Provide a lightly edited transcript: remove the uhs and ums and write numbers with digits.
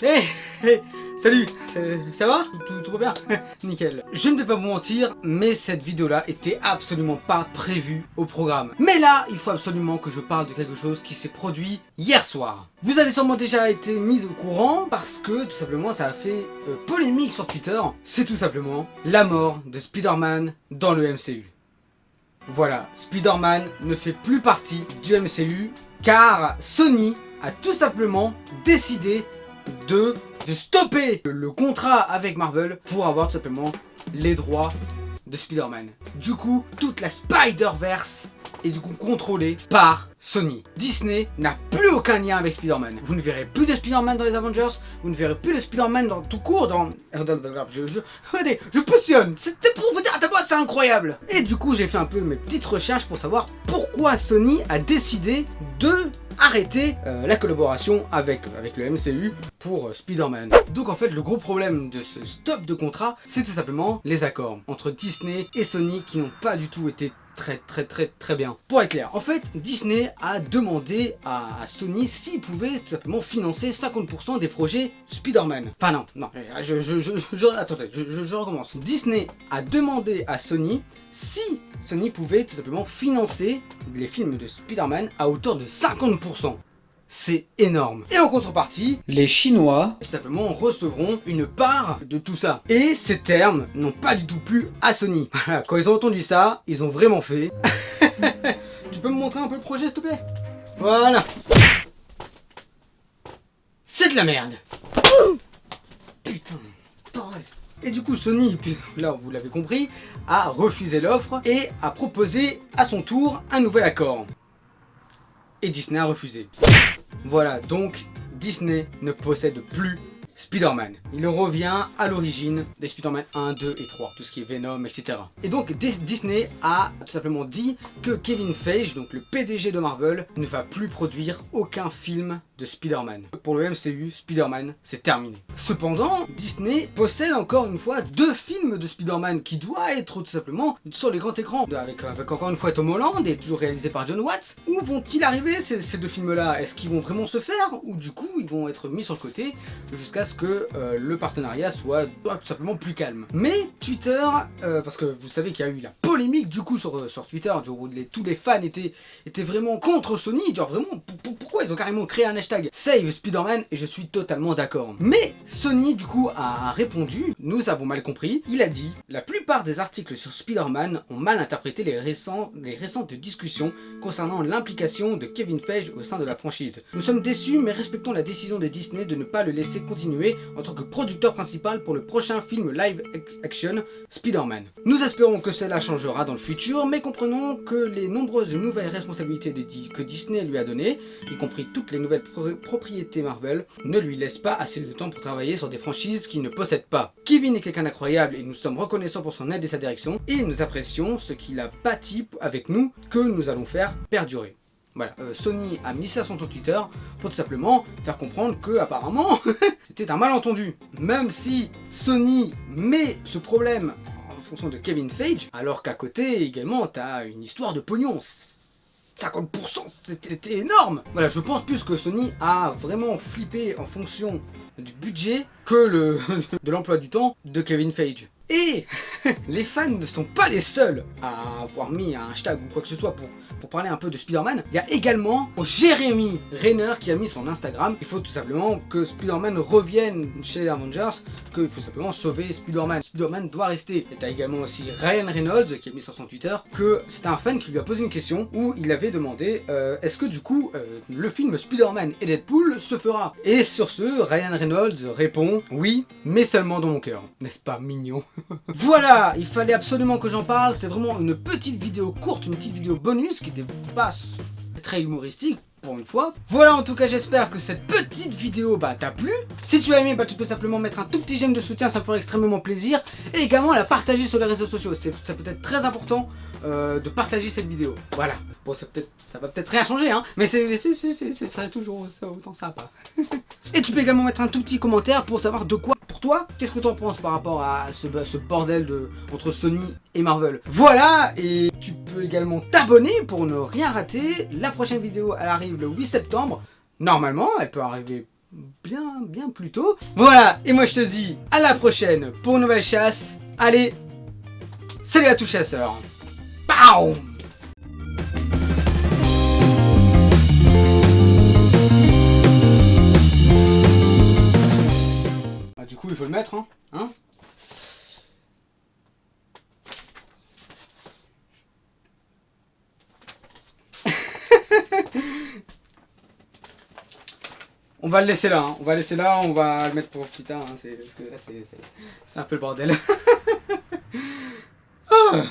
Hey, hey, salut, ça va? Tout va bien? Nickel. Je ne vais pas vous mentir, mais cette vidéo-là était absolument pas prévue au programme. Mais là, il faut absolument que je parle de quelque chose qui s'est produit hier soir. Vous avez sûrement déjà été mis au courant parce que tout simplement ça a fait polémique sur Twitter. C'est tout simplement la mort de Spider-Man dans le MCU. Voilà, Spider-Man ne fait plus partie du MCU car Sony a tout simplement décidé de stopper le contrat avec Marvel pour avoir tout simplement les droits de Spider-Man. Du coup, toute la Spider-Verse est du coup contrôlée par Sony. Disney n'a plus aucun lien avec Spider-Man. Vous ne verrez plus de Spider-Man dans les Avengers, vous ne verrez plus de Spider-Man dans tout court dans... Regardez, je positionne. C'était pour vous dire à moi, c'est incroyable. Et du coup, j'ai fait un peu mes petites recherches pour savoir pourquoi Sony a décidé de arrêter la collaboration avec le MCU pour Spider-Man. Donc en fait le gros problème de ce stop de contrat, c'est tout simplement les accords entre Disney et Sony qui n'ont pas du tout été très bien. Pour être clair, en fait Disney a demandé à Sony s'il pouvait tout simplement financer 50% des projets Spider-Man. Enfin non, attendez, je recommence. Disney a demandé à Sony si Sony pouvait tout simplement financer les films de Spider-Man à hauteur de 50%. C'est énorme. Et en contrepartie, les Chinois, tout simplement, recevront une part de tout ça. Et ces termes n'ont pas du tout plu à Sony. Voilà, quand ils ont entendu ça, ils ont vraiment fait... Tu peux me montrer un peu le projet, s'il te plaît? Voilà. C'est de la merde. Putain. Et du coup, Sony, là vous l'avez compris, a refusé l'offre et a proposé à son tour un nouvel accord. Et Disney a refusé. Voilà, donc Disney ne possède plus Spider-Man. Il revient à l'origine des Spider-Man 1, 2 et 3, tout ce qui est Venom, etc. Et donc Disney a tout simplement dit que Kevin Feige, donc le PDG de Marvel, ne va plus produire aucun film de Spider-Man. Pour le MCU, Spider-Man, c'est terminé. Cependant, Disney possède encore une fois 2 films de Spider-Man qui doivent être tout simplement sur les grands écrans, avec encore une fois Tom Holland et toujours réalisé par John Watts. Où vont-ils arriver ces 2 films-là? Est-ce qu'ils vont vraiment se faire ou du coup ils vont être mis sur le côté jusqu'à ce que le partenariat soit tout simplement plus calme? Mais Twitter, parce que vous savez qu'il y a eu la polémique du coup sur Twitter, où tous les fans étaient vraiment contre Sony, genre vraiment pourquoi ils ont carrément créé un hashtag Save Spider-Man et je suis totalement d'accord. Mais Sony du coup a répondu, nous avons mal compris, il a dit la plupart des articles sur Spider-Man ont mal interprété les récentes discussions concernant l'implication de Kevin Feige au sein de la franchise. Nous sommes déçus mais respectons la décision de Disney de ne pas le laisser continuer en tant que producteur principal pour le prochain film live action Spider-Man. Nous espérons que cela changera dans le futur mais comprenons que les nombreuses nouvelles responsabilités que Disney lui a données, y compris toutes les nouvelles propriétés Marvel, ne lui laissent pas assez de temps pour travailler sur des franchises qu'il ne possède pas. Kevin est quelqu'un d'incroyable et nous sommes reconnaissants pour son aide et sa direction et nous apprécions ce qu'il a bâti avec nous que nous allons faire perdurer. Voilà, Sony a mis ça sur son Twitter pour tout simplement faire comprendre que apparemment c'était un malentendu. Même si Sony met ce problème en fonction de Kevin Feige, alors qu'à côté également t'as une histoire de pognon. 50%, c'était énorme. Voilà, je pense plus que Sony a vraiment flippé en fonction du budget que de l'emploi du temps de Kevin Feige. Et les fans ne sont pas les seuls à avoir mis un hashtag ou quoi que ce soit pour parler un peu de Spider-Man. Il y a également Jeremy Renner qui a mis sur Instagram, il faut tout simplement que Spider-Man revienne chez les Avengers, qu'il faut simplement sauver Spider-Man. Spider-Man doit rester. Et t'as également aussi Ryan Reynolds qui a mis sur son Twitter que c'était un fan qui lui a posé une question où il avait demandé est-ce que du coup le film Spider-Man et Deadpool se fera? Et sur ce, Ryan Reynolds répond oui, mais seulement dans mon cœur. N'est-ce pas mignon? Voilà, il fallait absolument que j'en parle, c'est vraiment une petite vidéo courte, une petite vidéo bonus qui n'était pas très humoristique pour une fois. Voilà, en tout cas j'espère que cette petite vidéo t'a plu. Si tu as aimé, tu peux simplement mettre un tout petit j'aime de soutien, ça me ferait extrêmement plaisir. Et également la partager sur les réseaux sociaux, ça peut être très important de partager cette vidéo. Voilà, bon ça va peut-être rien changer hein, mais ça serait toujours autant sympa. Et tu peux également mettre un tout petit commentaire pour savoir de quoi, pour toi, qu'est-ce que t'en penses par rapport à ce bordel entre Sony et Marvel? Voilà, et tu peux également t'abonner pour ne rien rater. La prochaine vidéo, elle arrive le 8 septembre. Normalement, elle peut arriver bien plus tôt. Voilà, et moi je te dis à la prochaine pour une nouvelle chasse. Allez, salut à tous chasseurs. Pow! Ah, du coup, il faut le mettre, hein? On va le laisser là, on va le mettre pour plus tard, parce que là c'est un peu le bordel. Ah.